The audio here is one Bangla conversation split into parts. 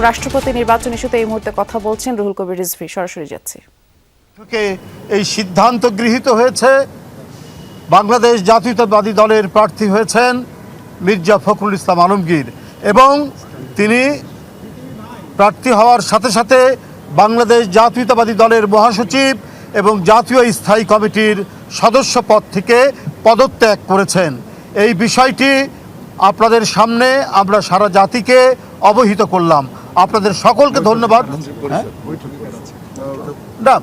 রাষ্ট্রপতি নির্বাচন ইস্যুতে এই মুহূর্তে কথা বলছেন রুহুল কবির রিজভী। সরাসরি যাচ্ছি। এই সিদ্ধান্ত গৃহীত হয়েছে, বাংলাদেশ জাতীয়তাবাদী দলের প্রার্থী হয়েছেন মির্জা ফখরুল ইসলাম আলমগীর এবং তিনি প্রার্থী হওয়ার সাথে সাথে বাংলাদেশ জাতীয়তাবাদী দলের মহাসচিব এবং জাতীয় স্থায়ী কমিটির সদস্য পদ থেকে পদত্যাগ করেছেন। এই বিষয়টি আপনাদের সামনে আমরা সারা জাতিকে অবহিত করলাম। আপনাদের সকলকে ধন্যবাদ। না,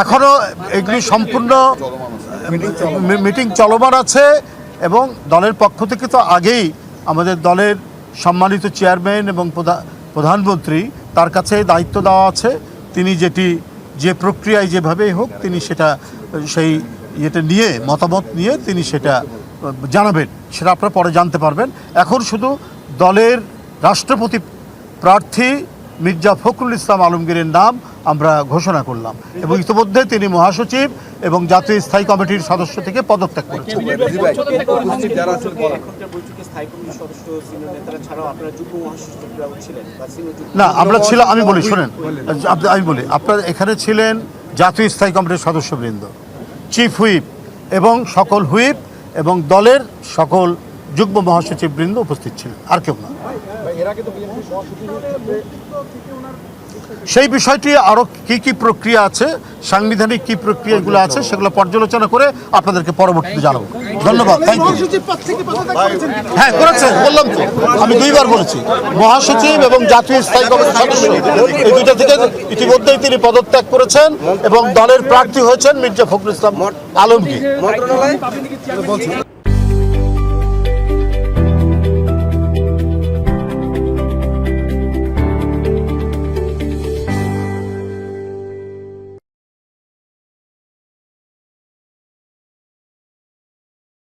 এখনো এগুলি সম্পূর্ণ মিটিং চলমান আছে এবং দলের পক্ষ থেকে তো আগেই আমাদের দলের সম্মানিত চেয়ারম্যান এবং প্রধানমন্ত্রী তার কাছে দায়িত্ব দেওয়া আছে। তিনি যে প্রক্রিয়ায় যেভাবেই হোক তিনি সেই ইয়েটা নিয়ে মতামত নিয়ে তিনি সেটা জানাবেন, সেটা আপনারা পরে জানতে পারবেন। এখন শুধু দলের রাষ্ট্রপতি প্রার্থী মির্জা ফখরুল ইসলাম আলমগীরের নাম আমরা ঘোষণা করলাম এবং ইতিমধ্যে তিনি মহাসচিব এবং জাতীয় স্থায়ী কমিটির সদস্য থেকে পদত্যাগ করেছেন। না, আমরা ছিলাম, আমি বলি শোনেন, আমি বলি আপনারা এখানে ছিলেন জাতীয় স্থায়ী কমিটির সদস্যবৃন্দ, চিফ হুইপ এবং সকল হুইপ এবং দলের সকল যুগ্ম মহাসচিব বৃন্দ উপস্থিত ছিলেন, আর কেউ না। সেই বিষয়টি আরও কি প্রক্রিয়া আছে, সাংবিধানিক কি প্রক্রিয়াগুলো আছে সেগুলো পর্যালোচনা করে আপনাদেরকে পরবর্তীতে জানাবো। ধন্যবাদ। Thank you. হ্যাঁ করেছেন, বললাম তো, আমি দুইবার বলেছি মহাসচিব এবং জাতীয় স্থায়ী কমিটির সদস্য এই দুইটা থেকে ইতিমধ্যেই তিনি পদত্যাগ করেছেন এবং দলের প্রার্থী হয়েছেন মির্জা ফখরুল ইসলাম আলমগীর।